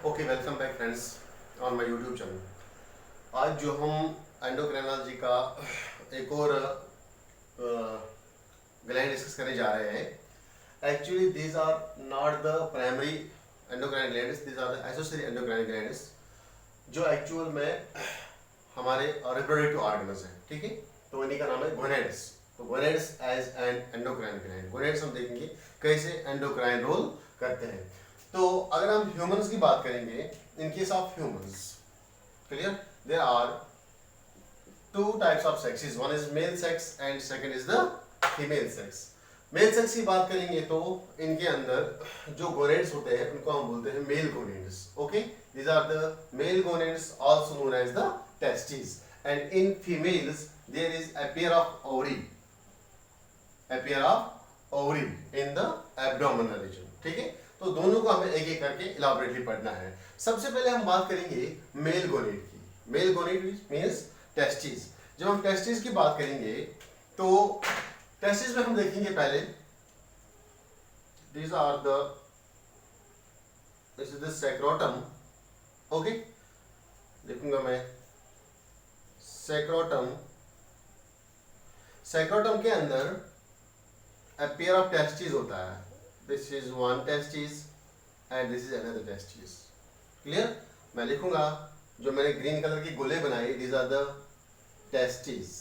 Okay, welcome back friends on my YouTube channel. आज जो हम एंडोक्राइनोलॉजी का एक और ग्लैंड डिस्कस करने जा रहे हैं। Actually these are not the primary endocrine glands, these are the associated endocrine glands जो एक्चुअल में हमारे रिप्रोडक्टिव ऑर्गन्स हैं। ठीक है, तो इन्हीं का नाम है गोनेड्स। तो gonads as an endocrine gland, gonads हम देखेंगे कैसे एंडोक्राइन रोल करते हैं। तो अगर हम ह्यूमंस की बात करेंगे, in case of humans, clear, there are two types of sexes, one is male sex and second is the female sex. Male sex की बात करेंगे तो इनके अंदर जो गोनेड्स होते हैं उनको हम बोलते हैं male gonads. Okay, these are the male gonads also known as the testis, and in females there is a pair of ovary in the abdominal region। ठीक है, तो दोनों को हमें एक एक करके इलाबोरेटली पढ़ना है। सबसे पहले हम बात करेंगे मेल गोनेड की। Male gonad means testis. जब हम टेस्टिस की बात करेंगे तो टेस्टिस में हम देखेंगे पहले दिस इज द सैक्रोटम। ओके, लिखूंगा मैं सैक्रोटम। सैक्रोटम के अंदर a pair of testes होता है। This is one testis and this is another testis। Clear, मैं लिखूंगा जो मैंने ग्रीन कलर की गोले बनाई, these are the testes,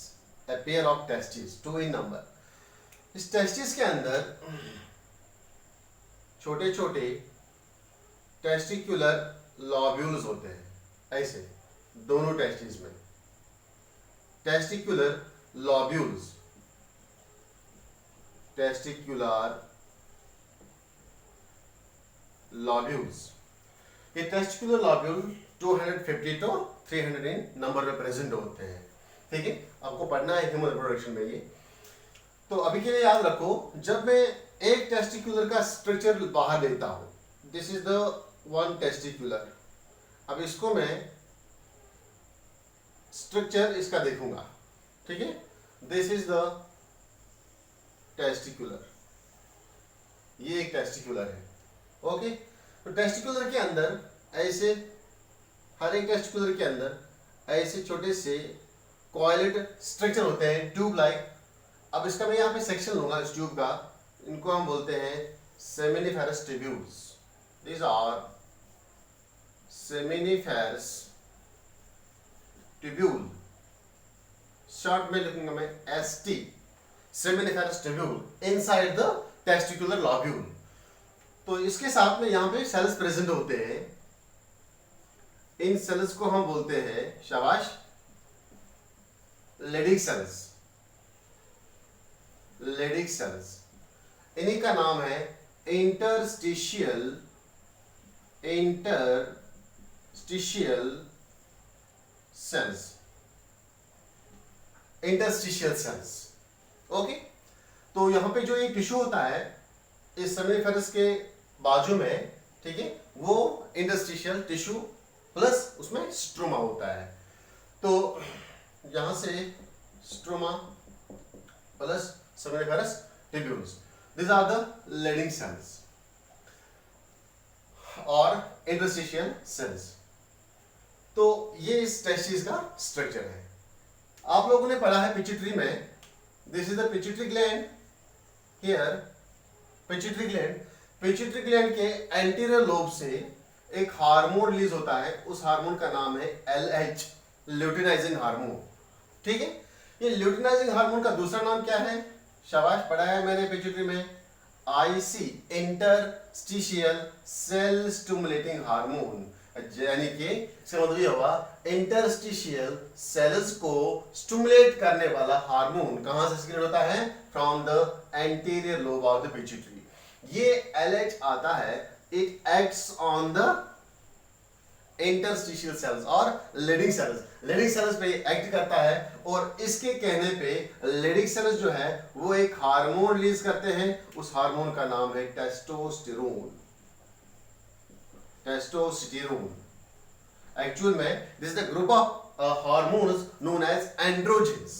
a pair of testes, two in number। इस टेस्टिस के अंदर छोटे छोटे टेस्टिकुलर लॉब्यूल्स होते हैं, ऐसे दोनों टेस्टिस में टेस्टिकुलर लॉब्यूल्स, टेस्टिकुलर लॉब्यूल्स। ये testicular lobule 250 to 300 in number में प्रेजेंट होते हैं। ठीक है, आपको पढ़ना है ह्यूमन रिप्रोडक्शन में ये। तो अभी के लिए याद रखो, जब मैं एक टेस्टिकुलर का स्ट्रक्चर बाहर लेता हूं, this is the one testicular. अब इसको मैं स्ट्रक्चर इसका देखूंगा। ठीक है, दिस इज द टेस्टिकुलर, ये एक टेस्टिकुलर है। ओके, तो टेस्टिकुलर के अंदर ऐसे, हर एक टेस्टिकुलर के अंदर ऐसे छोटे से कॉइलेड स्ट्रक्चर होते हैं, ट्यूब लाइक। अब इसका मैं यहाँ पे सेक्शन लूंगा इस ट्यूब का, इनको हम बोलते हैं seminiferous tubules. These are seminiferous tubule, short में लिखूंगा मैं ST, seminiferous tubule inside the testicular lobule. तो इसके साथ में यहाँ पे सेल्स प्रेजेंट होते हैं। इन सेल्स को हम बोलते हैं, शाबाश, लेडिक सेल्स। लेडिक सेल्स, इन्हीं का नाम है interstitial cells, interstitial cells. Okay, तो यहां पे जो ये टिश्यू होता है इस सेमिनिफेरस के बाजू में, ठीक है, वो इंटरस्टिशियल टिश्यू प्लस उसमें स्ट्रोमा होता है। तो यहां से stroma plus seminiferous tubules, this are the Leydig cells और इंटरस्टिशियल सेल्स। तो ये इस टेस्टिस का स्ट्रक्चर है। आप लोगों ने पढ़ा है पिट्यूटरी में, this is the pituitary gland here. Pituitary gland के एंटीरियर लोब से एक हार्मोन रिलीज होता है, उस हार्मोन का नाम है LH, ल्यूटिनाइजिंग हार्मोन। ठीक है, ये ल्यूटिनाइजिंग हार्मोन का दूसरा नाम क्या है? शाबाश, पढ़ा है मैंने पिट्यूटरी में, IC, interstitial cell stimulating hormone. यानी कि इसका मतलब ये हुआ इंटरस्टिशियल सेल्स को स्टिमुलेट करने वाला हार्मोन कहां से सिक्रेट होता है? From the anterior lobe of the pituitary. ये LH आता है, it acts on the interstitial cells और लेडिंग सेल्स पे एक्ट करता है, और इसके कहने पे लेडिंग सेल्स जो है वो एक हार्मोन रिलीज करते हैं, उस हार्मोन का नाम है टेस्टोस्टेरोन। एक्चुअल में this is the group of hormones known as androgens.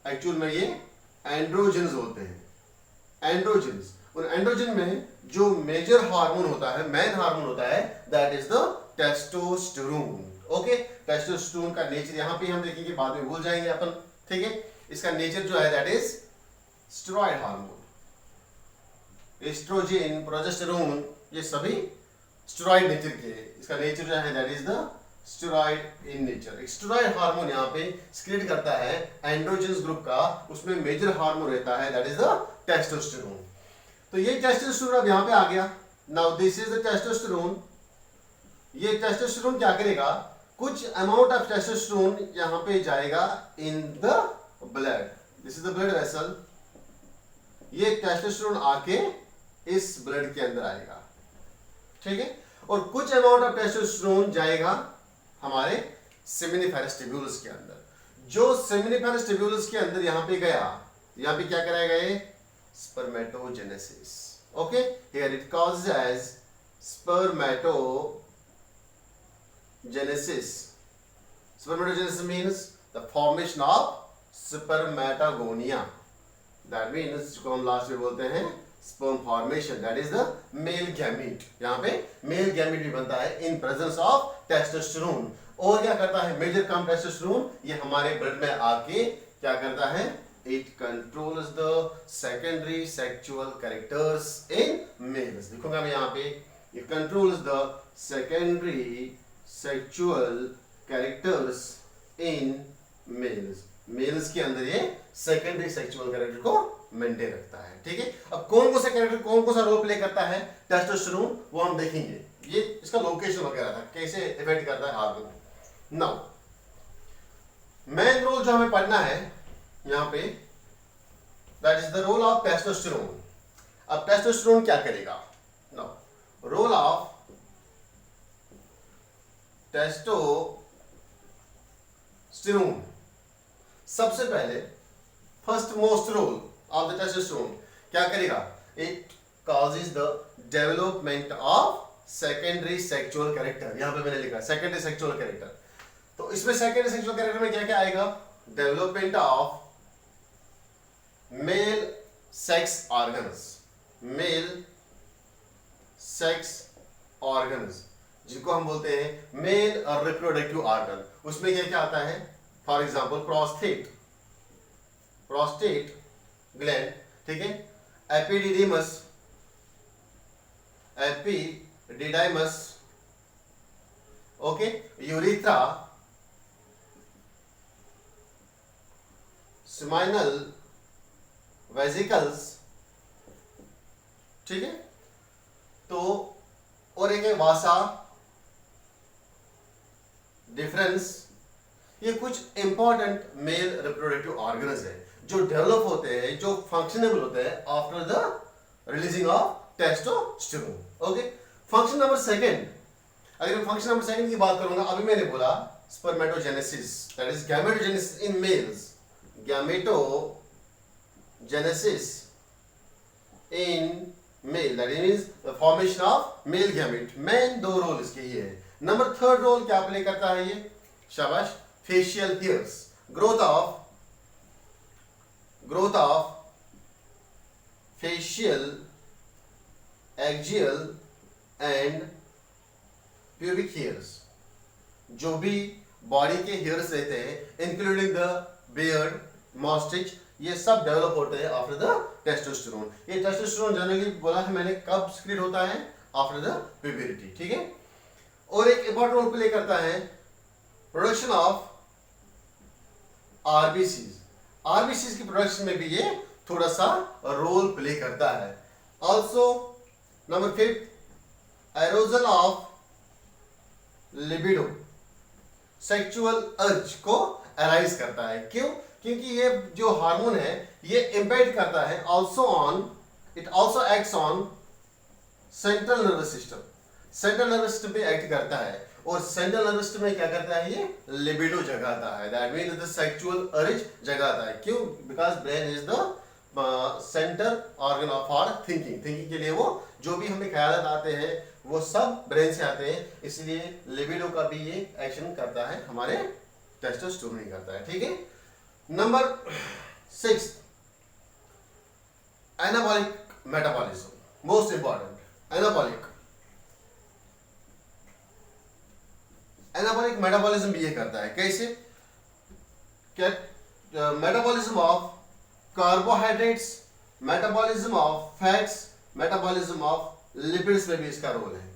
Actual में ये एंड्रोजेंस होते हैं। एंड्रोजेंस, और एंड्रोजन में जो मेजर हार्मोन होता है, मेन हार्मोन होता है, that is the testosterone. Okay, testosterone का नेचर यहाँ पे हम देखेंगे, बाद में भूल जाएंगे अपन, ठीक है। इसका नेचर जो है that is steroid hormone. Oestrogen, progesterone, ये सभी स्टेरॉयड नेचर के। इसका नेचर जो है that is the steroid in nature. Steroid hormone यहाँ पे सिक्रेट करता है एंड्रोजन्स ग्रुप का, उसमें मेजर हार्मोन रहता है दैट इज द टेस्टोस्टेरोन। तो ये टेस्टोस्टेरोन अब यहाँ पे आ गया। Now this is the testosterone. ये टेस्टोस्टेरोन क्या करेगा, कुछ अमाउंट ऑफ टेस्टोस्टेरोन यहाँ पे जाएगा in the blood. This is the blood vessel. ये टेस्टोस्टेरोन आके इस ब्लड के अंदर आएगा, ठीक है। और कुछ अमाउंट ऑफ टेस्टोस्टेरोन जाएगा हमारे सेमिनिफेरस ट्यूब्यूल्स के अंदर। जो सेमिनिफेरस ट्यूब्यूल्स के अंदर यहाँ पे गया, यहाँ पे क्या कराया गया, spermatogenesis. Okay, here it calls as spermatogenesis. Spermatogenesis means the formation of spermatogonia. That means जिसको हम लास्ट में बोलते हैं sperm formation, that is the male gamete. यहाँ पे मेल गैमीट भी बनता है इन प्रेजेंस ऑफ टेस्टोस्टेरोन। और क्या करता है, मेजर कम टेस्टोस्टेरोन ये हमारे ब्लड में आके क्या करता है, it controls the secondary sexual characters in males. देखूंगा मैं यहाँ पे, it controls the secondary sexual characters in males. Males के अंदर ये सेकेंडरी सेक्सुअल कैरेक्टर को मेंटेन रखता है, ठीक है। अब कौन कौन सा कैरेक्टर, कौन कौन सा रोल प्ले करता है टेस्टोस्टेरोन, वो हम देखेंगे। ये इसका लोकेशन वगैरह था, कैसे इफेक्ट करता है हार्मोन। नाउ मेन रोल जो हमें पढ़ना है यहाँ पे, that is the role of testosterone. अब टेस्टोस्टेरोन क्या करेगा, नाउ रोल ऑफ टेस्टोस्टेरोन। सबसे पहले first most role of the testosterone क्या करेगा, it causes the development of secondary sexual character. यहां पे मैंने लिखा सेकेंडरी सेक्सुअल कैरेक्टर। तो इसमें सेकेंडरी सेक्सुअल कैरेक्टर में क्या क्या आएगा, development of male sex organs. Male sex organs जिनको हम बोलते हैं मेल रिप्रोडक्टिव ऑर्गन। उसमें क्या क्या आता है, फॉर एग्जाम्पल प्रोस्टेट ग्लैंड, ठीक है, epididymis, okay, urethra, seminal vesicles, ठीक है। तो और एक है वासा डिफरेंस। ये कुछ इंपॉर्टेंट मेल रिप्रोडक्टिव ऑर्गन्स है जो डेवलप होते हैं, जो फंक्शनेबल होते हैं after the releasing of testosterone. Okay, function number second, अगर मैं फंक्शन नंबर सेकंड की बात करूंगा, अभी मैंने बोला spermatogenesis, that is gametogenesis in males. Gametogenesis in male, that means the formation of male gamete. Main दो रोल इसके ये है। नंबर थर्ड रोल क्या प्ले करता है ये, शाबाश, facial hairs, growth of facial, axial and pubic hairs. जो भी बॉडी के हेयर्स रहते हैं इंक्लूडिंग द बियर्ड, मॉस्टिच, ये सब डेवलप होते हैं आफ्टर द टेस्टोस्टेरोन। ये टेस्टोस्टेरोन जनरली बोला है मैंने कब सिक्रीट होता है, आफ्टर द प्यूबर्टी, ठीक है। और एक इंपॉर्टेंट रोल प्ले करता है प्रोडक्शन ऑफ आरबीसीज। आरबीसीज की प्रोडक्शन में भी ये थोड़ा सा रोल प्ले करता है। Also number fifth, aerogel of libido, sexual अर्ज को अराइज करता है। क्यों, क्योंकि ये जो हार्मोन है ये इंपैक्ट करता है also on, it also acts on central nervous system. Central nervous system पे एक्ट करता है, और सेंट्रल नर्वस सिस्टम में क्या करता है, ये लिबिडो जगाता है, दैट मींस द सेक्सुअल अर्ज जगाता है। क्यों, because brain is the centre organ of our thinking. Thinking के लिए वो जो भी हमें ख्यालात आते हैं वो सब ब्रेन से आते हैं, इसलिए लिबिडो का भी ये एक्शन करता है, हमारे टेस्टोस्टेरोन नहीं करता है, ठीक है। Number 6, anabolic metabolism, most important. Anabolic anabolic metabolism भी ये करता है। कैसे? क्या metabolism of carbohydrates, metabolism of fats, metabolism of lipids में भी इसका रोल है।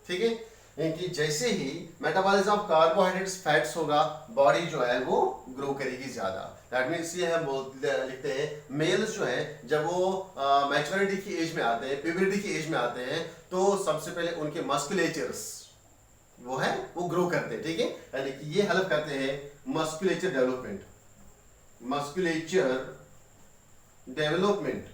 ठीक है, कि जैसे ही मेटाबॉलिज्म ऑफ कार्बोहाइड्रेट्स फैट्स होगा, बॉडी जो है वो ग्रो करेगी ज्यादा। दैट मीन्स ये हम लिखते हैं मेल्स जो है जब वो मैच्योरिटी की एज में आते हैं, प्यूबर्टी की एज में आते हैं, तो सबसे पहले उनके मस्कुलेचर्स वो है वो ग्रो करते हैं। ठीक है, यानी कि ये हेल्प करते हैं musculature development, musculature development,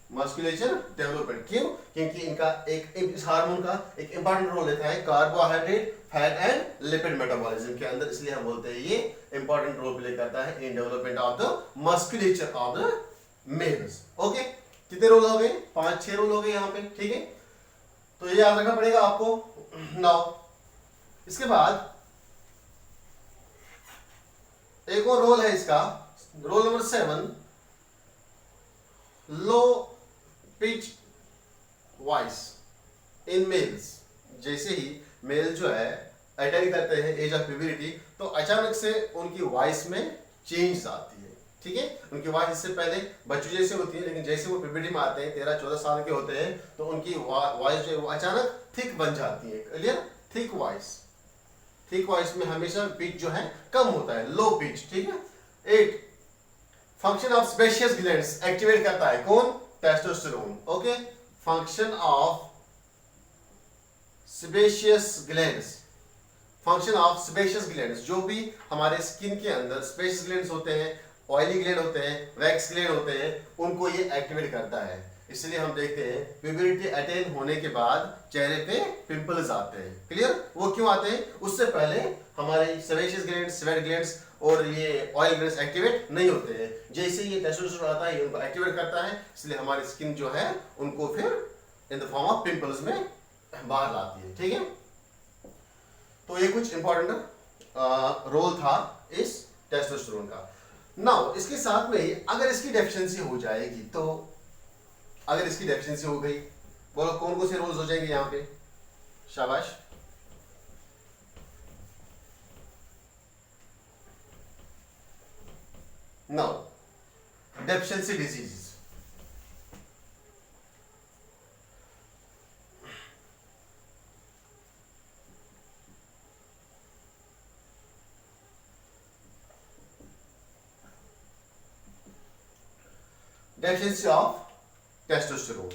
musculature development. क्यों? क्योंकि इनका एक इस हार्मोन का एक इंपॉर्टेंट रोल रहता है carbohydrate, fat and lipid metabolism के अंदर, इसलिए हम बोलते हैं ये इंपॉर्टेंट रोल प्ले करता है in development of the musculature of the mails. Okay, कितने रोल हो गए? 5-6 रोल हो गए यहाँ पे। ठीक है, तो ये याद रखना पड़ेगा आपको। नाउ इसके बाद एक और रोल है इसका, roll number 7, low pitch voice in males. जैसे ही मेल जो है अटेन करते हैं एज ऑफ प्यूबर्टी, तो अचानक से उनकी वॉइस में चेंज आती है। ठीक है, उनकी वॉइस इससे पहले बच्चों जैसे होती है, लेकिन जैसे वो प्यूबर्टी में आते हैं, 13-14 साल के होते हैं, तो उनकी वॉइस जो है वो अचानक थिक बन जाती है। Clear? Thick voice, thick voice में हमेशा पिच जो है कम होता है, लो पिच। ठीक है। 8, function of sebaceous glands activate करता है कौन? Testosterone. Okay, function of sebaceous glands, function of sebaceous glands, जो भी हमारे स्किन के अंदर सेबेशियस ग्लैंड्स होते हैं, ऑयली ग्लैंड होते हैं, वैक्स ग्लैंड होते हैं, उनको ये एक्टिवेट करता है। इसलिए हम देखते हैं प्यूबर्टी अटेन होने के बाद चेहरे पे पिंपल्स आते हैं। क्लियर? वो क्यों आते हैं? उससे पहले हमारे सेबेशियस ग्लैंड्स, स्वेट ग्लैंड्स और ये ऑयल ग्लैंड्स एक्टिवेट नहीं होते हैं। जैसे ये टेस्टोस्टेरोन आता है, ये उनको एक्टिवेट करता है, इसलिए हमारी स्किन जो है उनको फिर in the form of pimples में बाहर लाती है। ठीक है, तो ये कुछ इंपॉर्टेंट रोल था इस टेस्टोस्टेरोन का। नाउ इसके साथ में ही अगर इसकी डेफिशिएंसी हो जाएगी, तो अगर इसकी डेफिशिएंसी हो गई, बोलो कौन कौन से रोल्स हो जाएंगे यहाँ पे? शाबाश। Now deficiency diseases, deficiency of testosterone,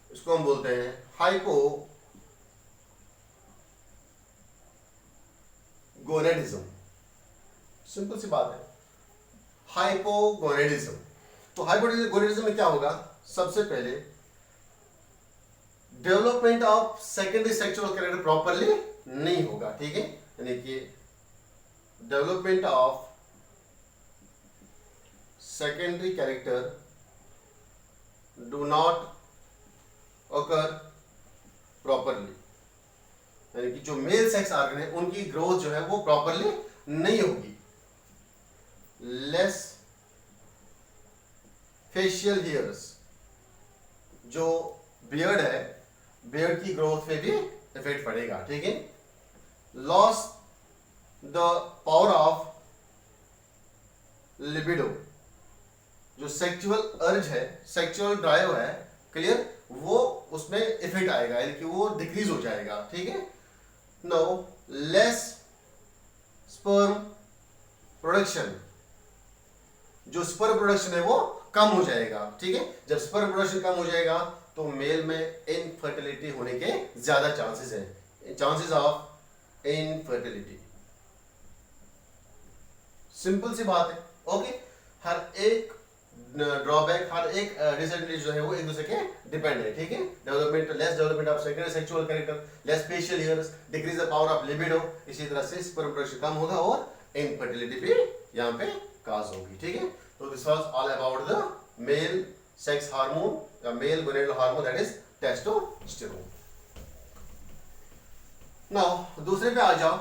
इसको हम बोलते हैं हाइपोगोनेडिज्म। सिंपल सी बात है, हाइपोगोनेडिज्म। तो हाइपोगोनेडिज्म में क्या होगा? सबसे पहले development of secondary sexual character properly नहीं होगा। ठीक है, यानी कि development of secondary character do not occur properly, यानी कि जो मेल सेक्स ऑर्गन है उनकी ग्रोथ जो है वो प्रॉपरली नहीं होगी। लेस फेशियल हेयर्स, जो बियर्ड है, बियर्ड की ग्रोथ पे भी इफेक्ट पड़ेगा। ठीक है। Loss the power of libido, जो सेक्सुअल अर्ज है, सेक्सुअल ड्राइव है, क्लियर, वो उसमें इफेक्ट आएगा, यानी कि वो डिक्रीज हो जाएगा। ठीक है। नो लेस स्पर्म प्रोडक्शन, जो स्पर्म प्रोडक्शन है वो कम हो जाएगा। ठीक है, जब स्पर्म प्रोडक्शन कम हो जाएगा तो मेल में इनफर्टिलिटी होने के ज्यादा चांसेस है, चांसेस ऑफ इनफर्टिलिटी। सिंपल सी बात है। ओके, हर एक ड्रॉबैक, हर एक डिसएडवांटेज जो है वो एक दूसरे के डिपेंड है। ठीक है, development, less development of secondary sexual character, less facial hairs, decrease the power of libido, इसी तरह से स्पर्म प्रोडक्शन कम होगा और इनफर्टिलिटी भी यहाँ पे काज होगी। ठीक है, तो this was all about the male sex hormone या male gonadal hormone, that is testosterone. Now दूसरे पे आ जाओ,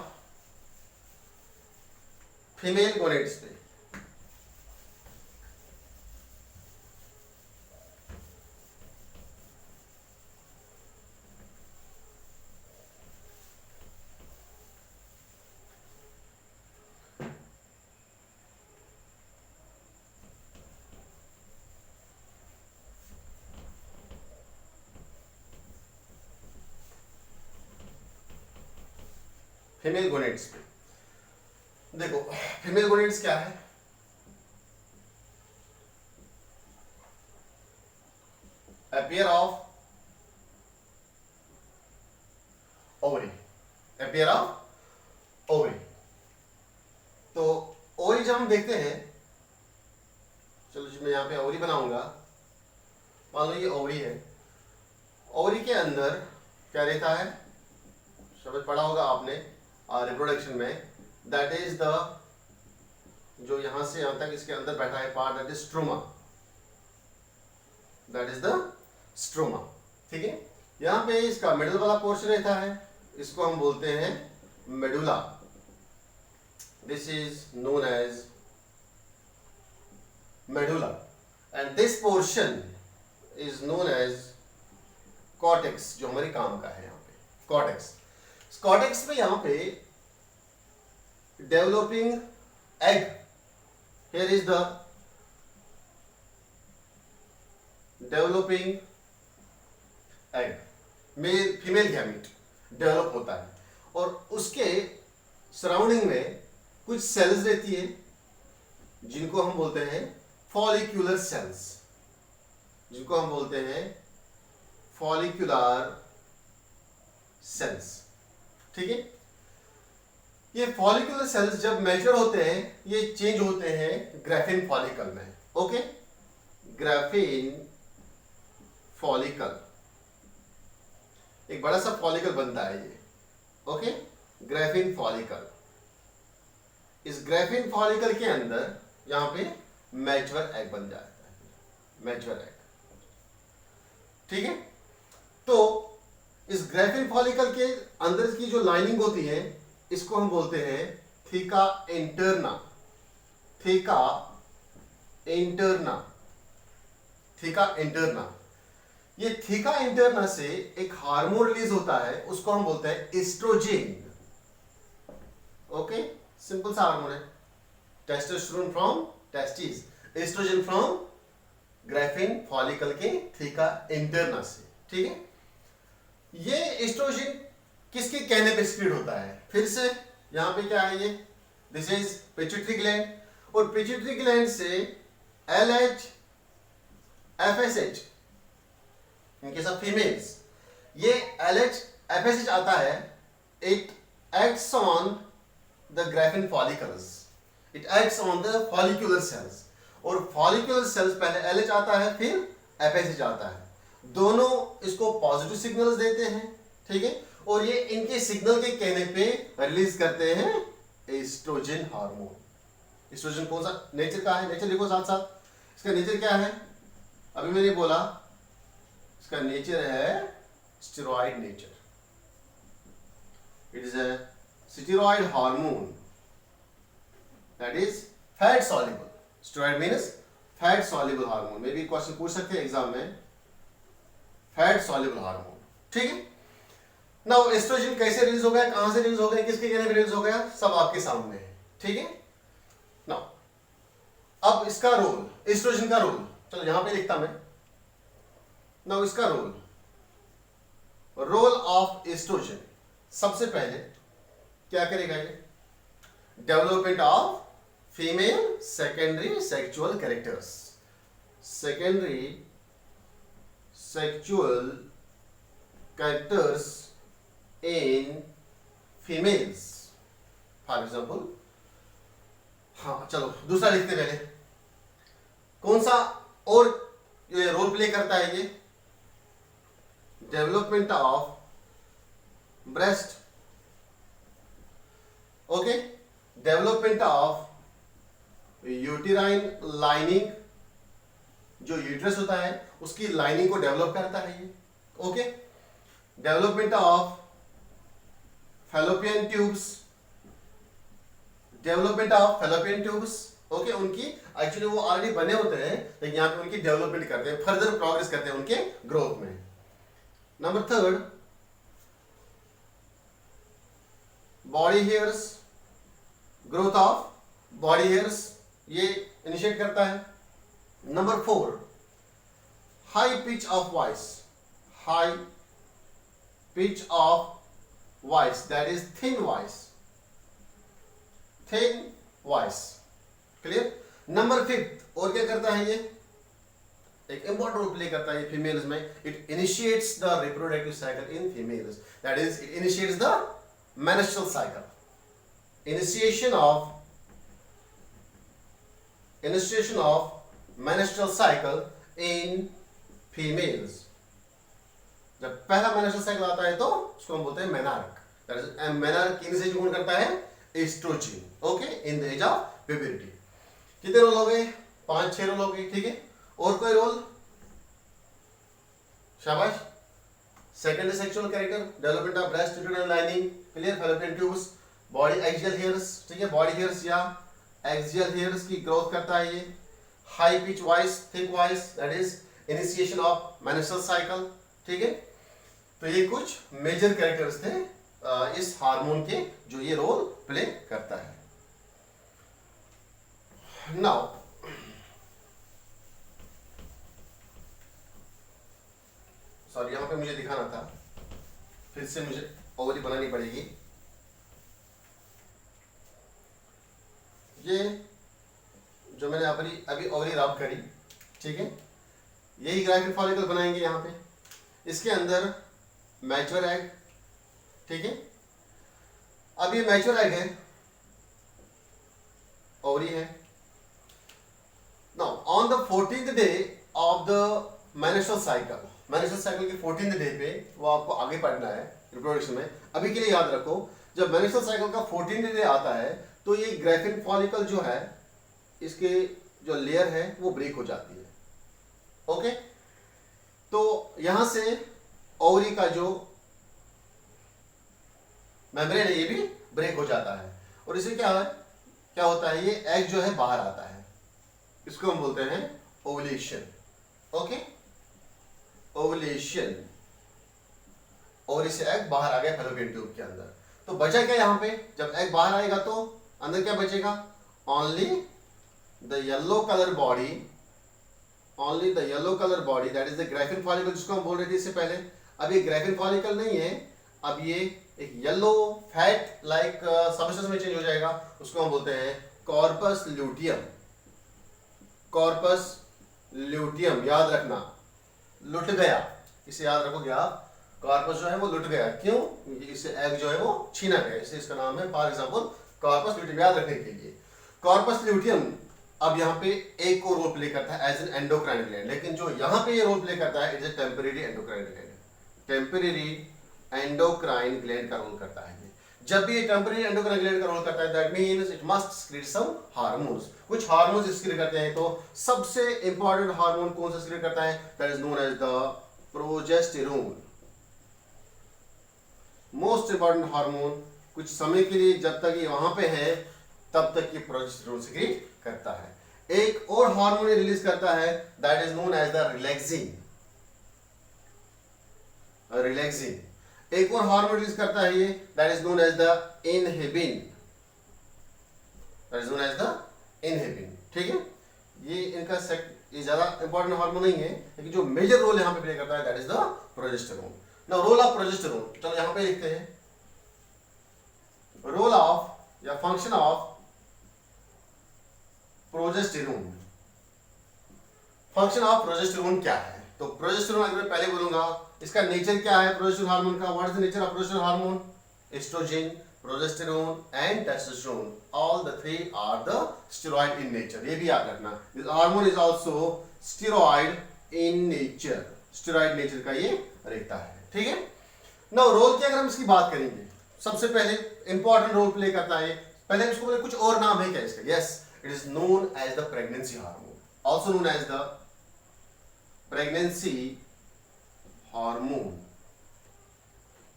फीमेल गोनेड्स पे। फीमेल गोनेड्स पे। देखो फीमेल गोनेड्स क्या है, a pair of ovary, a pair of ovary। तो ओवरी जब हम देखते हैं, चलो जी मैं यहाँ पे ओवरी बनाऊंगा, मान लो ये ओवरी है, ओवरी के अंदर क्या रहता है, शब्द पढ़ा होगा आपने रिप्रोडक्शन में, दैट इज द, जो यहां से यहां तक इसके अंदर बैठा है part, that is stroma, that is the stroma. ठीक है, यहाँ पे इसका मिडल वाला पोर्शन रहता है, इसको हम बोलते हैं medulla, this is known as medulla, and this portion is known as cortex, जो हमारे काम का है यहाँ पे कॉर्टेक्स। कॉर्टेक्स में यहाँ पे developing egg, here is the developing egg, male female gamete develop होता है, और उसके सराउंडिंग में कुछ सेल्स रहती है जिनको हम बोलते हैं फॉलिक्यूलर सेल्स, जिनको हम बोलते हैं फॉलिक्यूलर सेल्स। ठीक है, ये फॉलिक्यूलर सेल्स जब मैच्योर होते हैं ये चेंज होते हैं ग्राफिन फॉलिकल में। ओके, ग्राफिन फॉलिकल, एक बड़ा सा फॉलिकल बनता है ये। ओके, ग्राफिन फॉलिकल, इस ग्राफिन फॉलिकल के अंदर यहां पे मैच्योर एग बन जाता है, मैच्योर एग। ठीक है, तो इस ग्राफिन फॉलिकल के अंदर की जो लाइनिंग होती है इसको हम बोलते हैं theca interna, theca interna, theca interna. ये थीका इंटरना से एक हार्मोन रिलीज होता है, उसको हम बोलते हैं एस्ट्रोजन। ओके, सिंपल सा हार्मोन है, testosterone from testis, estrogen from graafian follicle के थीका इंटरना से। ठीक है, ये एस्ट्रोजन किसके कहने पे स्क्रीड होता है, फिर से यहां पे क्या है, ये दिस इज पिट्यूटरी ग्लैंड, और पिट्यूटरी ग्लैंड से LH FSH, in case of females ये LH FSH आता है, it acts on the graafian follicles, it acts on the follicular cells, और फॉलिक्यूलर सेल्स पहले LH आता है फिर FSH आता है, दोनों इसको पॉजिटिव सिग्नल्स देते हैं। ठीक है, और ये इनके सिग्नल के कहने पे रिलीज करते हैं एस्ट्रोजन हार्मोन। एस्ट्रोजन कौन सा नेचर का है, नेचर लिखो साथ साथ, इसका नेचर क्या है, अभी मैंने बोला इसका नेचर है steroid nature, it is a steroid hormone that is fat soluble, steroid means fat soluble hormone, मे भी क्वेश्चन पूछ सकते हैं एग्जाम में, फैट सॉल्युबल हार्मोन। ठीक है, नाउ एस्ट्रोजन कैसे रिलीज हो गया, कहां से रिलीज हो गया, किसके कहने पे रिलीज हो गया, सब आपके सामने है। ठीक है, नाउ अब इसका रोल, एस्ट्रोजन का रोल, चलो यहां पे लिखता मैं, नाउ इसका रोल, रोल ऑफ एस्ट्रोजन, सबसे पहले क्या करेगा ये, development of female secondary sexual characters, secondary sexual characters in females, for example. हाँ चलो दूसरा लिखते पहले, कौन सा और ये रोल प्ले करता है, ये development of breast, okay, development of uterine lining, जो यूट्रस होता है उसकी लाइनिंग को डेवलप करता है ये। Okay, development of fallopian tubes, development of fallopian tubes, okay, उनकी एक्चुअली वो ऑलरेडी बने होते हैं लेकिन यहाँ पे उनकी डेवलपमेंट करते हैं, फर्दर प्रोग्रेस करते हैं उनके ग्रोथ में। Number third, body hairs, growth of body hairs ये इनिशिएट करता है। Number four, high pitch of voice, high pitch of voice that is thin voice, thin voice. Clear. Number 5 और क्या करता है ये, एक इंपॉर्टेंट रोल प्ले करता है फीमेल्स में। It initiates the reproductive cycle in females, that is it initiates the menstrual cycle. Initiation of menstrual cycle in females. जब पहला मेंस्ट्रुअल साइकिल आता है तो उसको हम बोलते हैं मेनार्क। दैट इज मेनार्क किन से कौन करता है, estrogen. Okay, in the age of puberty. कितने रोल हो गए, 5-6 रोल हो गए। ठीक है, और कोई रोल, शाबाश। Secondary sexual character, development of breast uterine lining, clear, fallopian tubes, body axial hairs. ठीक है, बॉडी हेयर्स या एक्सियल हेयर्स की ग्रोथ करता है ये। High pitch voice, thick voice, that is initiation of menstrual cycle. ठीक है, तो ये कुछ मेजर कैरेक्टर्स थे इस हार्मोन के जो ये रोल प्ले करता है। नाउ सॉरी, यहां पे मुझे दिखाना था, फिर से मुझे ओवरी बनानी पड़ेगी। ये जो मैंने अभी ओवरी रब करी, ठीक है, यही ग्राइफिन फॉलिकल बनाएंगे यहां पे। इसके अंदर मैच्योर एग, ठीक है, अब ये मैच्योर एग है, ओवरी है। Now on the 14th day of the menstrual cycle के 14th डे पे, वो आपको आगे पढ़ना है रिप्रोडक्शन में। अभी के लिए याद रखो, जब मेंस्ट्रुअल साइकिल का 14th डे आता है तो ये ग्राइफिन फॉलिकल जो है, इसके जो लेयर है वो ब्रेक हो जाती है। ओके, तो यहां से ओवरी का जो मेम्ब्रेन है ये भी ब्रेक हो जाता है, और इससे क्या होता है, ये एग जो है बाहर आता है। इसको हम बोलते हैं ओवुलेशन। ओके, ओवुलेशन, और इससे एग बाहर आ गया फैलोपियन ट्यूब के अंदर। तो बचा क्या यहां पे, जब एग बाहर आएगा तो अंदर क्या बचेगा, only the yellow colour body, that is the Graafian follicle, जिसको हम बोल रहे थे इससे पहले। अब ये ग्राइफिन फॉलिकल नहीं है, अब ये एक येलो फैट लाइक सबस्टेंस में चेंज हो जाएगा। उसको हम बोलते हैं कॉर्पस ल्यूटियम। कॉर्पस ल्यूटियम, याद रखना, लुट गया, इसे याद रखोगे आप। कॉर्पस जो है वो लुट गया, क्यों, इससे एग जो है वो छीना गया, इसलिए इसका नाम है फॉर एग्जांपल कॉर्पस ल्यूटियम, याद रखने के लिए। कॉर्पस ल्यूटियम अब यहाँ पे एक और रोल प्ले करता है एज एन एंडोक्राइन ग्लैंड, लेकिन जो यहाँ पे ये रोल प्ले करता है it is temporary endocrine gland. Temporary endocrine gland का रोल करता है। जब भी ये टेम्परेरी एंडोक्राइन ग्लैंड का रोल करता है, that means it must secrete some hormones. कुछ हार्मोन्स सीक्रेट करते हैं, तो सबसे इंपॉर्टेंट हार्मोन कौन सा सीक्रेट करता है, that is known as the progesterone. Most important hormone, कुछ समय के लिए जब तक ये वहां पे है तब तक ये प्रोजेस्टेरोन सीक्रेट करता है। एक और हार्मोन रिलीज करता है, that is known as the relaxin. एक और हार्मोन रिलीज करता है ये, that is known as the inhibin. ठीक है, ये इनका ये ज्यादा इंपॉर्टेंट हार्मोन नहीं है, लेकिन जो मेजर रोल यहां पे प्ले करता है that is the progesterone. Now role of progesterone, चलो यहां पे लिखते हैं, रोल ऑफ या function of progesterone. Function of progesterone क्या है, तो प्रोजेस्टेरोन अगर मैं पहले बोलूंगा इसका नेचर क्या है प्रोजेस्टेरोन हार्मोन का, what is the nature of progesterone hormone, oestrogen, progesterone and testosterone, all the three are the steroid in nature. ये भी याद रखना, this hormone is also steroid in nature, steroid nature का ये रहता है। ठीक है, नाउ रोल की अगर हम इसकी बात करेंगे, सबसे पहले इंपॉर्टेंट रोल प्ले करता है, पहले हम इसको बोले कुछ और नाम है क्या इसका, yes, it is known as the pregnancy hormone, also known as the pregnancy hormone.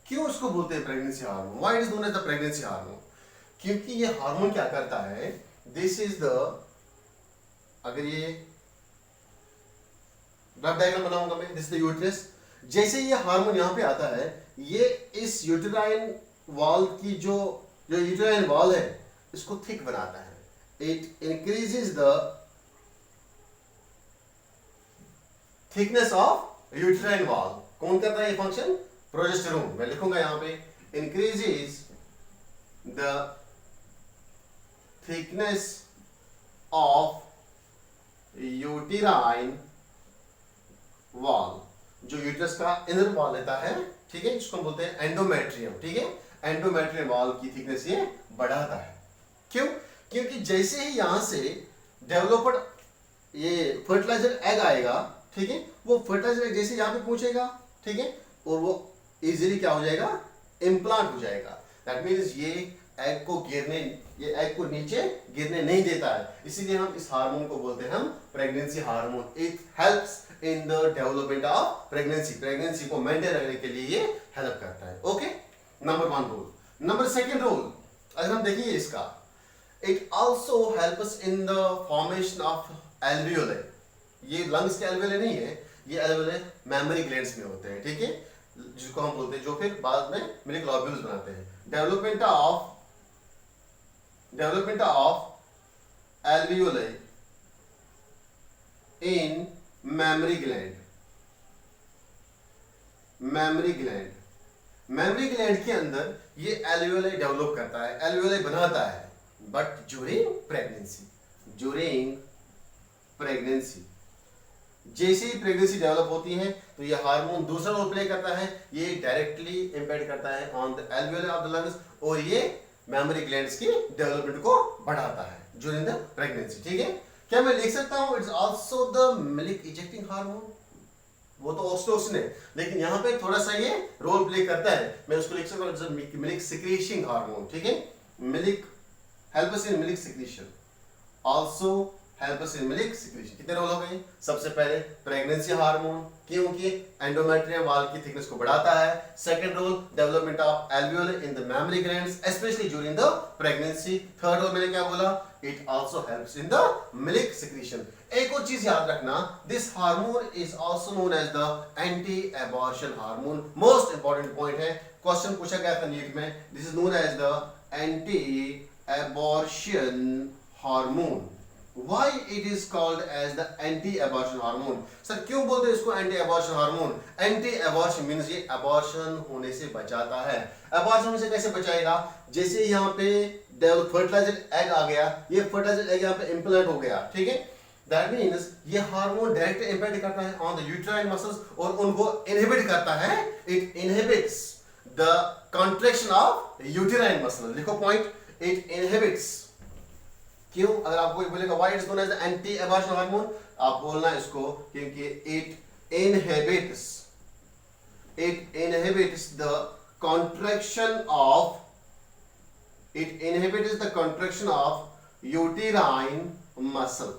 क्यों इसको बोलते हैं pregnancy hormone, why it is known as the pregnancy hormone, क्योंकि ये हार्मोन क्या करता है, दिस इज द, अगर ये ग्राफ डायग्राम बनाऊंगा मैं, दिस इज द यूट्रस, जैसे ये हार्मोन यहां पे आता है, ये इस यूटेराइन वॉल की जो यूटेराइन वॉल है इसको थिक बनाता है, it increases the thickness of uterine wall. कौन करता है ये फंक्शन, प्रोजेस्टेरोन। मैं लिखूंगा यहां पे, increases the thickness of uterine wall, जो यूट्रस का इनर वॉल रहता है, ठीक है, जिसको हम बोलते हैं एंडोमेट्रियम, ठीक है, एंडोमेट्रियम वॉल की थिकनेस ये बढ़ाता है। क्यों? क्योंकि जैसे ही यहां से डेवलप्ड ये फर्टिलाइजर एग आएगा, ठीक है, वो फर्टिलाइजर एग जैसे यहां पे पहुंचेगा, ठीक है, और वो इजीली क्या हो जाएगा, इम्प्लांट हो जाएगा। दैट मीन्स ये एग को गिरने, ये एग को नीचे गिरने नहीं देता है, इसीलिए हम इस हार्मोन को बोलते हैं हम pregnancy hormone. It helps in the development of pregnancy, pregnancy को मेंटेन रखने के लिए ये हेल्प करता है। Okay, number 1 rule. Number 2 rule अगर हम देखेंगे इसका, it also helps in the formation of alveoli. ये लंग्स के एल्वियोले नहीं है, ये एल्वियोले मेमोरी ग्लैंड्स में होते हैं, ठीक है, जिसको हम बोलते हैं, जो फिर बाद में मिल्क ग्लोब्यूल्स बनाते हैं। Development of alveoli in memory gland, memory gland के अंदर ये एल्वियोले डेवलप करता है, एल्वियोले बनाता है, बट ड्यूरिंग प्रेगनेंसी जैसे ही प्रेगनेंसी डेवलप होती है तो ये हार्मोन दूसरा रोल प्ले करता है, ये डायरेक्टली इंपैक्ट करता है on the alveoli of the lungs, और ये मेमोरी ग्लैंड्स की डेवलपमेंट को बढ़ाता है ड्यूरिंग द प्रेगनेंसी, ठीक है। क्या मैं लिख सकता हूं it's also the milk ejecting hormone? वो तो ऑक्सीटोसिन है, लेकिन यहां पे थोड़ा सा ये रोल प्ले करता है, मैं उसको लिख सकता हूं मिल्क सिक्रीशिंग हार्मोन, ठीक है, milk helps in milk secretion, also helps in milk secretion. कितने रोल हो गए? सबसे पहले प्रेगनेंसी हार्मोन, क्योंकि एंडोमेट्रियम वॉल की थिकनेस को बढ़ाता है। Second role development of alveoli in the memory glands specially during the pregnancy. Third role मैंने क्या बोला, it also helps in the milk secretion. एक और चीज याद रखना, this hormone is also known as the anti abortion hormone. Most important point है, question पूछा गया था नीट में, this is known as the anti abortion hormone. Why it is called as the anti-abortion hormone? Sir क्यों बोलते हैं इसको anti-abortion hormone? Anti-abortion means ये abortion होने से बचाता है। abortion होने से कैसे बचाएगा? जैसे यहाँ पे फर्टिलाइजर एग आ गया, ये फर्टिलाइजर एग यहाँ पे इम्प्लांट हो गया, ठीक है, दैट मीन्स ये हार्मोन डायरेक्ट इम्पैक्ट करता है ऑन द यूट्राइन मसल्स और उनको इनहिबिट करता है। It inhibits the contraction of uterine muscle. लिखो पॉइंट, इट इनहिबिट्स। क्यों? अगर आपको कोई बोलेगा why it's known as anti abortion hormone, आप बोलना इसको क्योंकि it inhibits the contraction of uterine muscle.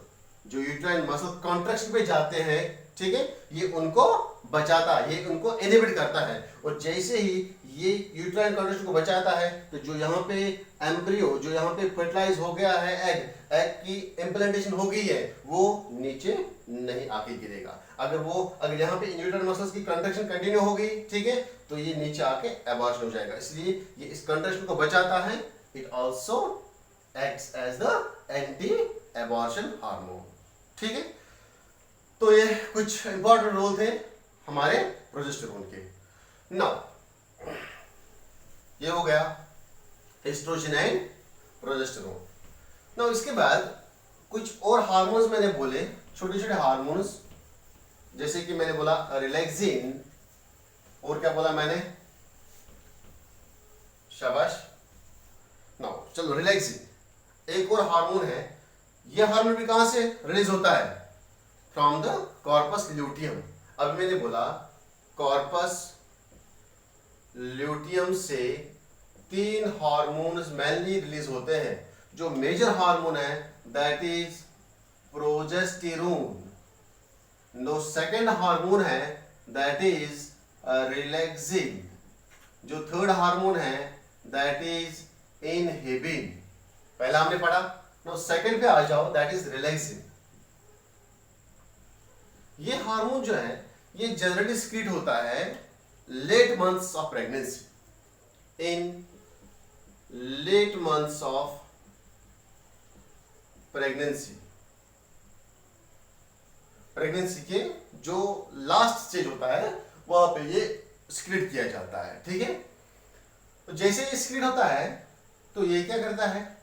जो यूटेराइन मसल कॉन्ट्रैक्शन पे जाते हैं, ठीक है, ये उनको बचाता है, ये उनको इनहिबिट करता है। और जैसे ही ये यूटेराइन कॉन्ट्रैक्शन को बचाता है तो जो यहाँ पे एम्ब्रियो, जो यहाँ पे फर्टिलाइज हो गया है एग की इम्प्लांटेशन हो गई है, वो नीचे नहीं आके गिरेगा। अगर यहाँ पे यूटेराइन मसल्स की कॉन्ट्रैक्शन कंटिन्यू हो गई, ठीक है, तो ये नीचे आके एबॉर्शन हो जाएगा। इसलिए ये इस कॉन्ट्रैक्शन को बचाता है। It also acts as the anti abortion hormone, ठीक है। तो ये कुछ इंपॉर्टेंट रोल थे हमारे प्रोजेस्टेरोन के। नाउ ये हो गया एस्ट्रोजन एंड प्रोजेस्टेरोन। नाउ इसके बाद कुछ और हार्मोन्स मैंने बोले, छोटे छोटे हार्मोन्स, जैसे कि मैंने बोला रिलैक्सिन, और क्या बोला मैंने, शाबाश। नाउ चलो रिलैक्सिन एक और हार्मोन है। यह हार्मोन भी कहां से रिलीज होता है? From the corpus luteum. अब मैंने बोला कॉर्पस ल्यूटियम से 3 हार्मोन्स मेनली रिलीज होते हैं। जो मेजर हार्मोन है दैट इज प्रोजेस्टेरोन, जो सेकंड हार्मोन है दैट इज रिलैक्सिन, जो थर्ड हार्मोन है दैट इज इनहिबिन। पहला हमने पढ़ा, नो सेकंड पे आ जाओ, दैट इज रिलैक्सिन। ये हार्मोन जो है ये जनरली सिक्रीट होता है late months of pregnancy, in late months of pregnancy के जो लास्ट स्टेज होता है वहां पे ये सिक्रीट किया जाता है, ठीक है। तो जैसे ये सिक्रीट होता है तो ये क्या करता है,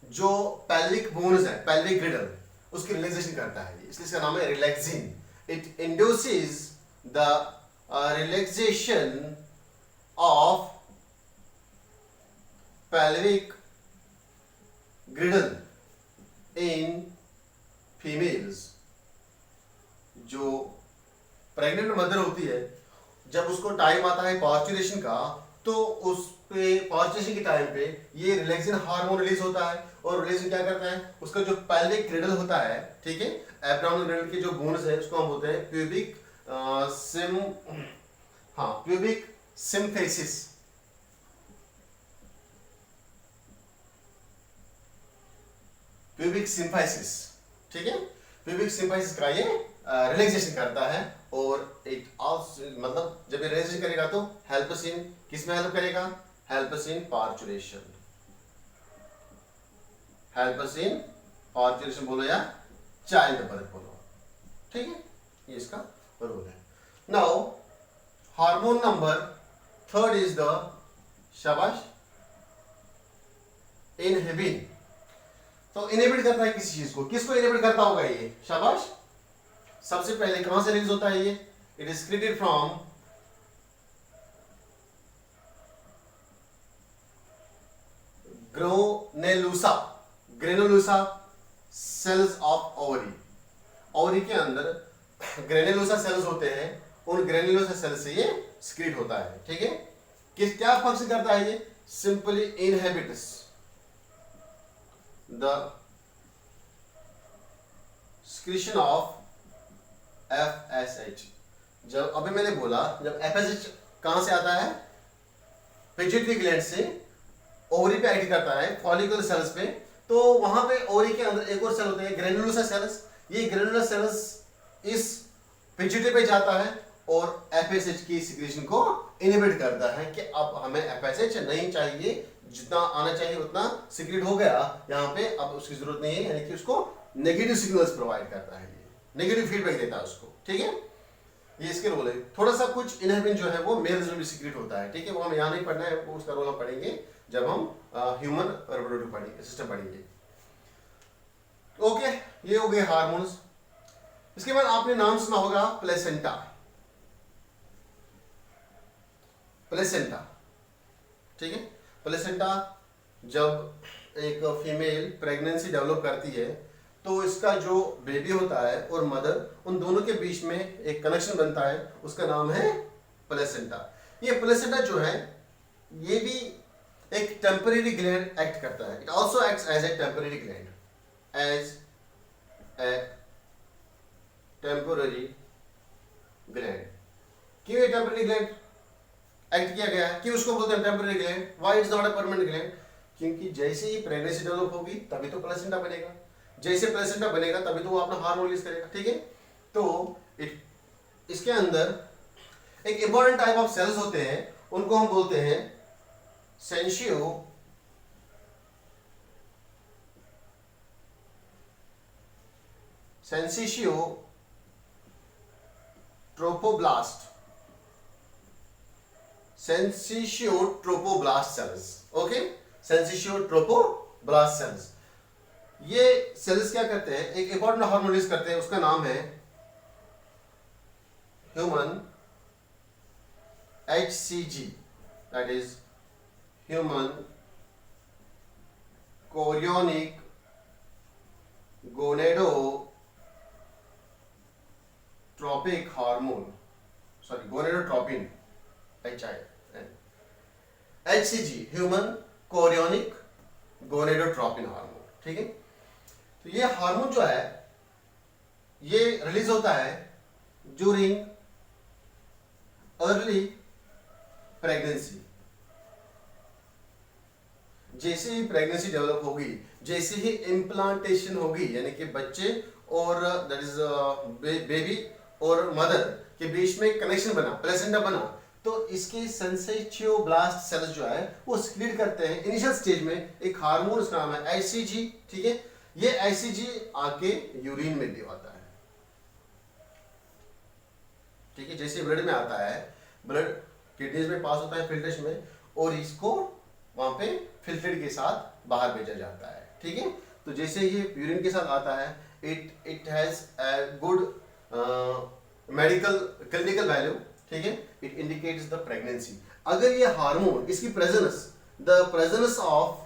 जो पेल्विक बोन्स है, पेल्विक ग्रिडल, उसकी रिलैक्सेशन करता है, इसलिए इसका नाम है relaxin. It induces the relaxation of pelvic girdle in females। जो प्रेग्नेंट मदर होती है, जब उसको टाइम आता है पास्चुरेशन का, तो उस पे पास्चुरेशन के टाइम पे ये रिलैक्सिन हार्मोन रिलीज होता है, और रिलैक्सिन क्या करता है, उसका जो पेल्विक ग्रिडल होता है, ठीक है, एब्डोमिनल ग्रिडल के जो बोन्स है उसको हम बोलते हैं pubic pubic symphysis. Pubic symphysis, ठीक है, प्यूबिक सिम्फाइसिस का ये रिलैक्सेशन करता है। और इट आल्सो, मतलब जब ये रिलैक्सेशन करेगा तो हेल्प्स इन, किस में हेल्प करेगा, helps in parturition, helps in parturition बोलो या चाइल्ड बर्थ बोलो, ठीक है, ये इसका रोल है। Now hormone number third is the, शाबाश, इनहिबिन। तो इनेबिट करता है किसी चीज को, किसको इनेबिट करता होगा ये, शाबाश। सबसे पहले कहां से रिलीज होता है ये, it is created from granulosa, granulosa cells of ovary. Ovary के अंदर ग्रेनुलोसा सेल्स होते हैं, उन ग्रेनुलोसा सेल से ये सिक्रीट होता है, ठीक है। किस क्या फंक्शन करता है ये, simply inhibits the secretion of FSH। जब अभी मैंने बोला, जब FSH कहां से आता है, पिट्यूटरी ग्लैंड से ओवरी पे एक्ट करता है, फॉलिकुलर सेल्स पे, तो वहां पे ओवरी के अंदर एक और सेल होते हैं ग्रेनुलोसा सेल्स। ये ग्रेनुलोसा सेल्स इस पिट्यूटरी पे जाता है और FSH की सिक्रेशन को इनहिबिट करता है कि अब हमें FSH नहीं चाहिए, जितना आना चाहिए उतना सिक्रेट हो गया यहाँ पे, अब उसकी जरूरत नहीं है, यानी कि उसको नेगेटिव सिग्नल्स प्रोवाइड करता है, ये नेगेटिव फीडबैक देता है उसको, ठीक है। ये इसके रोल है। थोड़ा सा कुछ इनहिबिन जो है वो मेल्स में भी सिक्रेट होता है, ठीक है, वो हम यहाँ नहीं पढ़ना है, वो उसका रोल हम पढ़ेंगे जब हम ह्यूमन रिप्रोडक्टिव पढ़ेंगे, सिस्टम पढ़ेंगे। ओके, ये हो गए हार्मोन्स। इसके बाद आपने नाम सुना होगा प्लेसेंटा, प्लेसेंटा, ठीक है। प्लेसेंटा जब एक फीमेल प्रेगनेंसी डेवलप करती है, तो इसका जो बेबी होता है और मदर, उन दोनों के बीच में एक कनेक्शन बनता है, उसका नाम है प्लेसेंटा। ये प्लेसेंटा जो है, ये भी एक टेम्परेरी ग्लैंड एक्ट करता है। It also acts as a temporary gland, as a temporary gland. क्यों ये टेम्परेरी ग्लैंड एक्ट किया गया है, कि उसको बोलते हैं temporary gland, why is not a permanent gland, क्योंकि जैसे ही प्रेगनेंसी डेवलप होगी तभी तो प्लेसेंटा बनेगा, जैसे प्लेसेंटा बनेगा तभी तो वो अपना हार्मोन रिलीज करेगा, ठीक है। तो इसके अंदर एक इंपॉर्टेंट टाइप ऑफ सेल्स होते हैं, उनको हम बोलते हैं सेंसिशियो ट्रोपोब्लास्ट, सेंसिशियोट्रोपोब्लास्ट सेल्स, ओके, सेंसिशियोट्रोपोब्लास्ट सेल्स। ये सेल्स क्या करते हैं, एक इंपॉर्टेंट हार्मोन रिलीज करते हैं, उसका नाम है human HCG, that is human chorionic gonadotropic hormone, sorry gonadotropin, HCG, human chorionic gonadotropin hormone, ठीक है। तो ये हार्मोन जो है ये रिलीज होता है ड्यूरिंग अर्ली प्रेगनेंसी। जैसे ही प्रेगनेंसी डेवलप होगी, जैसे ही इम्प्लांटेशन होगी, यानी कि बच्चे और दैट इज बेबी और मदर के बीच में कनेक्शन बना, प्लेसेंटा बना, तो इसके सेंसिशियोब्लास्ट सेल्स जो है वो सिक्रीट करते हैं इनिशियल स्टेज में एक हार्मोन, उसका नाम है HCG, ठीक है। ये HCG आके यूरिन में भी आता है, ठीक है, जैसे ब्लड में आता है, ब्लड किडनीज में पास होता है फिल्ट्रेशन में, और इसको वहां पे फिल्ट्रेट के साथ बाहर भेजा जाता है, ठीक है। तो जैसे ये यूरिन के साथ आता है, it has a good medical clinical value, ठीक है। It indicates the pregnancy. अगर ये हार्मोन, इसकी presence of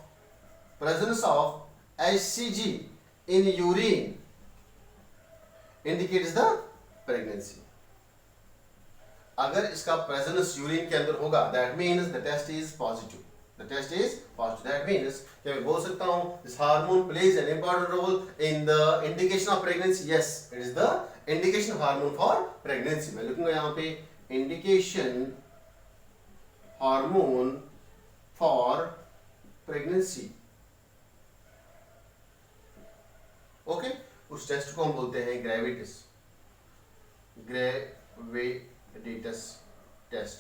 HCG in urine indicates the pregnancy. अगर इसका प्रेजेंस यूरिन के अंदर होगा, that means the test is positive. That means कि मैं बोल सकता हूं this hormone plays an important role in the indication of pregnancy. Yes, it is the indication hormone for pregnancy. मैं लिखूंगा यहां पे indication hormone for pregnancy. Okay, उस टेस्ट को हम बोलते हैं ग्रेविडिटस टेस्ट,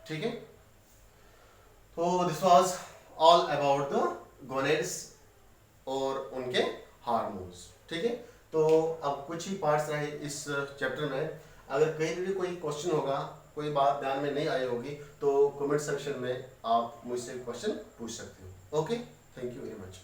ठीक है। तो this was all about the gonads और उनके हार्मोन्स, ठीक है। तो अब कुछ ही पार्ट्स रहे इस चैप्टर में। अगर कहीं भी कोई क्वेश्चन होगा, कोई बात ध्यान में नहीं आई होगी, तो कमेंट सेक्शन में आप मुझसे क्वेश्चन पूछ सकते हो। Okay, thank you very much.